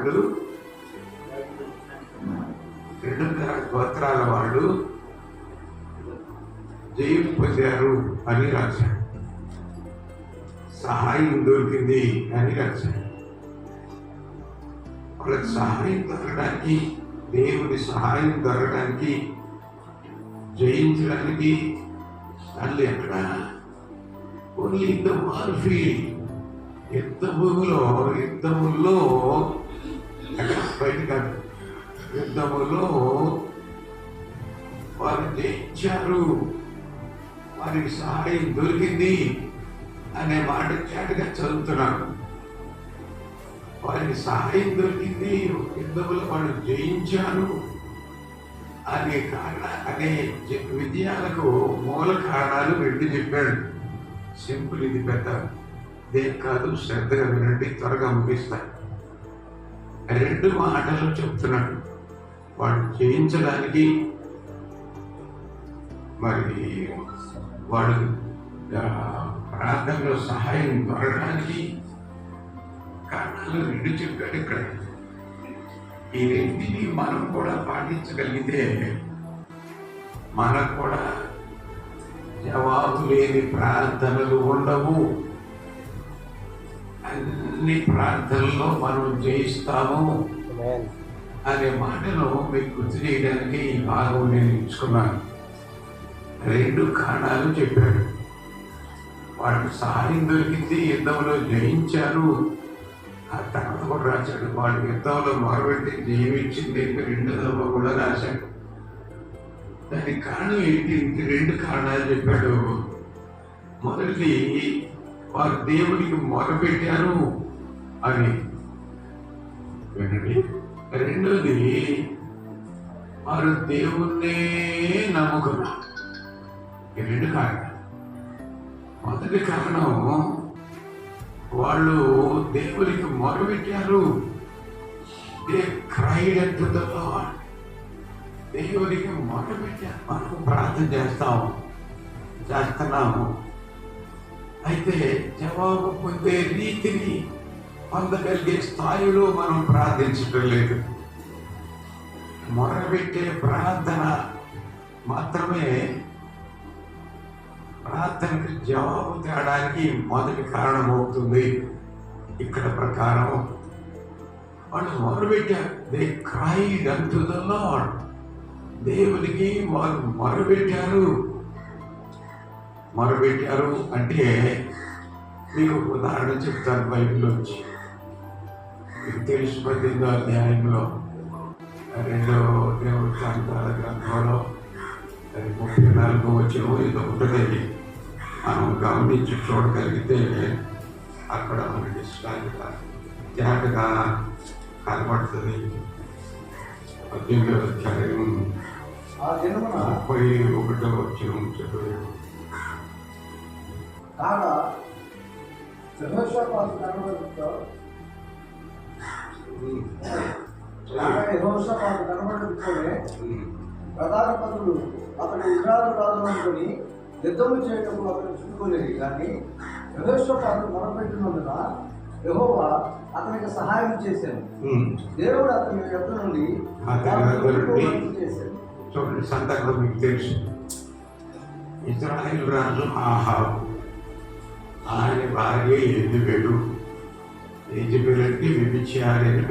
వాళ్ళు, రెండు గోత్రాల వాళ్ళు జయం పొందారు అని రాశాడు. సహాయం దొరికింది అని రాశాడు. వాళ్ళకి సహాయం దొరకడానికి, దేవుని సహాయం దొరకడానికి, జయించడానికి వాళ్ళు ఎక్కడ ఓన్లీ ఇన్ ద వార్ఫీల్డ్, యుద్ధముల్లో బయట కాదు, యుద్ధములో వారు జయించారు, వారికి సహాయం దొరికింది అనే మాట చాటుగా చదువుతున్నాను. వారికి సహాయం దొరికింది, యుద్ధములో వాళ్ళు జయించారు అనే విజయాలకు మూల కారణాలు రెండు చెప్పాడు. సింపుల్, ఇది పెద్ద దేని కాదు, శ్రద్ధగా వినండి, త్వరగా ముగిస్తాను. రెండు మాటలు చెప్తున్నాడు. వాడు జయించడానికి, మరి వాడు ప్రార్థనలో సహాయం దొరకడానికి కారణాలు రెండు చెప్పాడు ఇక్కడ. ఈ రెండింటిని మనం కూడా పాటించగలిగితే మనకు కూడా జవాబు లేని ప్రార్థనలు ఉండవు. అన్ని ప్రార్థనల్లో మనం జయిస్తాము అనే మాటను మీకు గుర్తు చేయడానికి ఈ భాగం నేను ఇచ్చుకున్నాను. రెండు కారణాలు చెప్పాడు. వాడికి సహాయం దొరికింది, యుద్ధంలో జయించారు. ఆ తర్వాత కూడా రాశాడు, వాడి యుద్ధంలో మొరబెట్టి జయమిచ్చింది రెండు దఫా కూడా రాశాడు. దానికి కారణం ఏంటి? ఇంక రెండు కారణాలు చెప్పాడు. మొదటిది, వారు దేవుడికి మొరపెట్టారు అని వినండి. రెండోది, వారు దేవుణ్ణే నమ్ముకున్నారు. ఈ రెండు కారణాలు. మొదటి కారణం, వాళ్ళు దేవునికి మొరపెట్టారు. They cried unto the lord. దేవునికి మొరపెట్టారు. మనం ప్రార్థన చేస్తున్నాము, అయితే జవాబు పొందే రీతిని పొందగలిగే స్థాయిలో మనం ప్రార్థించడం లేదు. మొరపెట్టే ప్రార్థన మాత్రమే ప్రార్థనకు జవాబు తేడానికి మొదటి కారణం అవుతుంది. ఇక్కడ ప్రకారం వాళ్ళు మొరపెట్టారు. They cried unto the lord. దేవునికి వారు మొరపెట్టారు అంటే మీకు ఉదాహరణ చెప్తాను. బైబిల్లోంచి మీకు తెలుసు, 18వ అధ్యాయంలో 2వ దేవుడి గ్రంథాల గ్రంథంలో 34వ వచనం ఏదో ఉంటుంది. మనం గమనించి చూడగలిగితే అక్కడ మనకి తేటగా కనబడుతుంది. 18వ అధ్యాయం 31వ వచనం చెప్పారు. కాగా యెహోషాపాతు కనబడుటతో ప్రధాన పనులు అతడు ఇజ్రాయేలు రాజు అనుకుని యుద్ధము చేయటకు అతను చుట్టుకోలేదు. కానీ యెహోషాపాతు మొరపెట్టినందున యెహోవా అతనికి సహాయం చేశాను. దేవుడు అతని యొద్ద నుండి చేశాడు. చూడండి, సందర్భం మీకు తెలుసు. ఇజ్రాయేలు రాజు ఆహాబు, ఆయన భార్య యెజబెలు. యెజబెలు అంటే వ్యభిచారి అని